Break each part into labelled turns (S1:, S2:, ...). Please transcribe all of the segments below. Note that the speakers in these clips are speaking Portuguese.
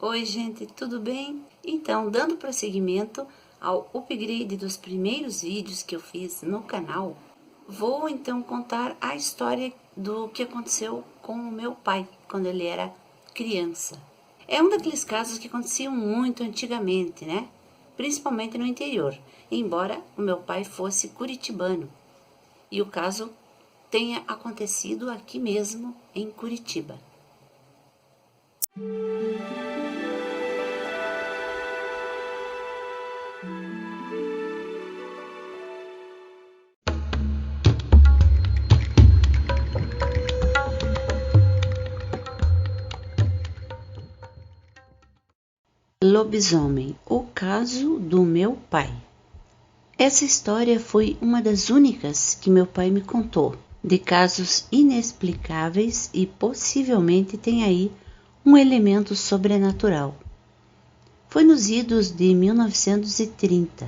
S1: Oi gente, tudo bem? Então, dando prosseguimento ao upgrade dos primeiros vídeos que eu fiz no canal, vou então contar a história do que aconteceu com o meu pai quando ele era criança. É um daqueles casos que aconteciam muito antigamente, né? Principalmente no interior, embora o meu pai fosse curitibano. E o caso tenha acontecido aqui mesmo em Curitiba. Lobisomem, o caso do meu pai. Essa história foi uma das únicas que meu pai me contou, de casos inexplicáveis e possivelmente tem aí um elemento sobrenatural. Foi nos idos de 1930.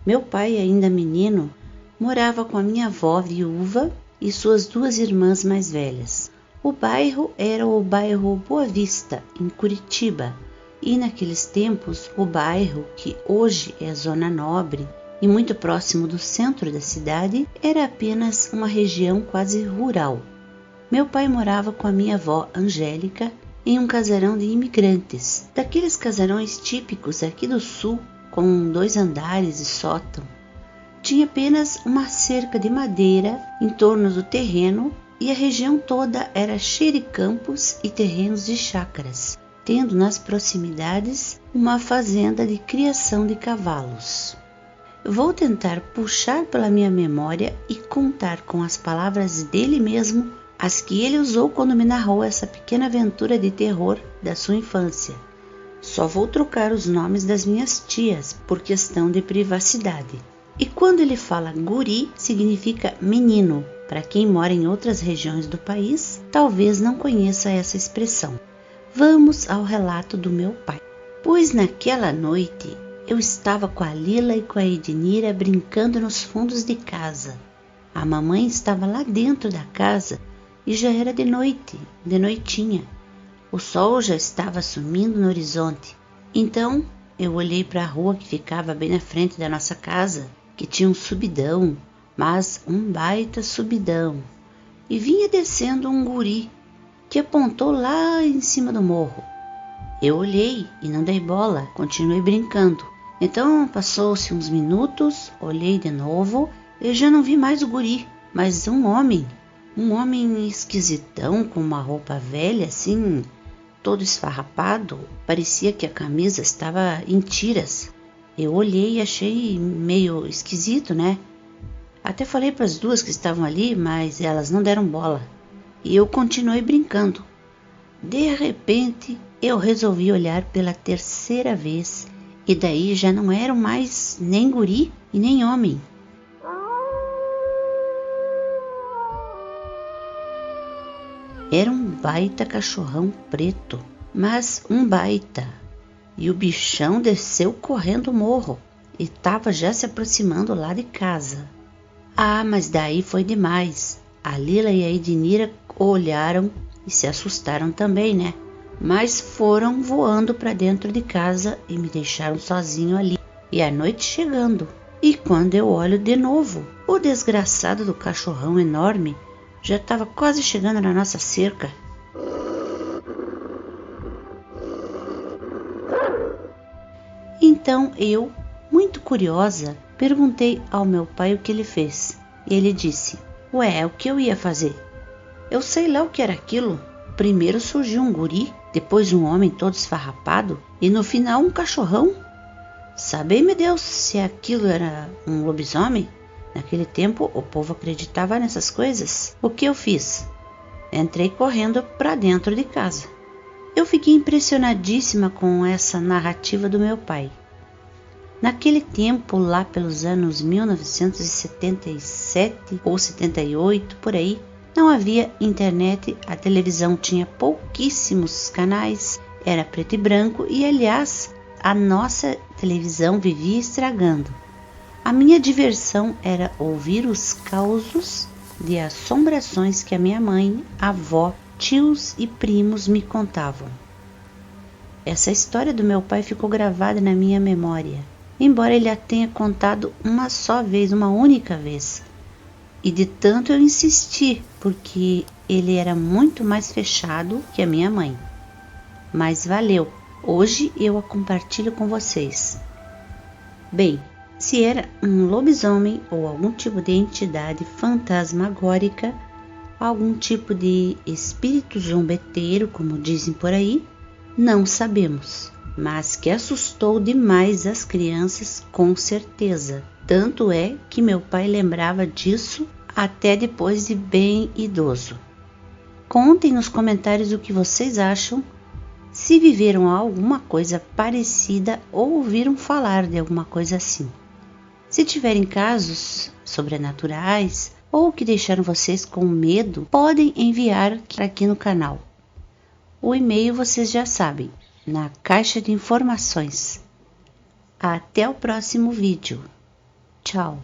S1: Meu pai, ainda menino, morava com a minha avó viúva e suas duas irmãs mais velhas. O bairro era o bairro Boa Vista, em Curitiba, e naqueles tempos o bairro, que hoje é a Zona Nobre e muito próximo do centro da cidade, era apenas uma região quase rural. Meu pai morava com a minha avó Angélica em um casarão de imigrantes, daqueles casarões típicos aqui do sul, com 2 andares e sótão. Tinha apenas uma cerca de madeira em torno do terreno e a região toda era cheia de campos e terrenos de chácaras, tendo nas proximidades uma fazenda de criação de cavalos. Vou tentar puxar pela minha memória e contar com as palavras dele mesmo as que ele usou quando me narrou essa pequena aventura de terror da sua infância. Só vou trocar os nomes das minhas tias por questão de privacidade. E quando ele fala guri, significa menino. Para quem mora em outras regiões do país, talvez não conheça essa expressão. Vamos ao relato do meu pai. Pois naquela noite eu estava com a Lila e com a Ednira brincando nos fundos de casa. A mamãe estava lá dentro da casa e já era de noite, de noitinha. O sol já estava sumindo no horizonte. Então eu olhei para a rua que ficava bem na frente da nossa casa, que tinha um subidão, mas um baita subidão. E vinha descendo um guri que apontou lá em cima do morro. Eu olhei e não dei bola, continuei brincando. Então passou-se uns minutos, olhei de novo e já não vi mais o guri, mas um homem esquisitão com uma roupa velha assim, todo esfarrapado, parecia que a camisa estava em tiras. Eu olhei e achei meio esquisito, né? Até falei para as duas que estavam ali, mas elas não deram bola. E eu continuei brincando. De repente, eu resolvi olhar pela terceira vez, e daí já não eram mais nem guri e nem homem. Era um baita cachorrão preto, mas um baita. E o bichão desceu correndo o morro e estava já se aproximando lá de casa. Ah, mas daí foi demais. A Lila e a Ednira olharam e se assustaram também, né? Mas foram voando para dentro de casa e me deixaram sozinho ali. E a noite chegando. E quando eu olho de novo, o desgraçado do cachorrão enorme já estava quase chegando na nossa cerca. Então eu, muito curiosa, perguntei ao meu pai o que ele fez. E ele disse: "Ué, o que eu ia fazer? Eu sei lá o que era aquilo. Primeiro surgiu um guri, depois um homem todo esfarrapado e no final um cachorrão. Sabe-me Deus se aquilo era um lobisomem? Naquele tempo o povo acreditava nessas coisas. O que eu fiz? Entrei correndo para dentro de casa." Eu fiquei impressionadíssima com essa narrativa do meu pai. Naquele tempo, lá pelos anos 1977 ou 78, por aí, não havia internet, a televisão tinha pouquíssimos canais, era preto e branco e, aliás, a nossa televisão vivia estragando. A minha diversão era ouvir os causos de assombrações que a minha mãe, avó, tios e primos me contavam. essa história do meu pai ficou gravada na minha memória, embora ele a tenha contado uma só vez, uma única vez. E de tanto eu insisti, porque ele era muito mais fechado que a minha mãe. Mas valeu, hoje eu a compartilho com vocês. Bem, se era um lobisomem ou algum tipo de entidade fantasmagórica, algum tipo de espírito zombeteiro, como dizem por aí, não sabemos, mas que assustou demais as crianças com certeza. Tanto é que meu pai lembrava disso até depois de bem idoso. Contem nos comentários o que vocês acham, se viveram alguma coisa parecida ou ouviram falar de alguma coisa assim. Se tiverem casos sobrenaturais ou que deixaram vocês com medo, podem enviar aqui no canal. O e-mail vocês já sabem, na caixa de informações. Até o próximo vídeo. Tchau!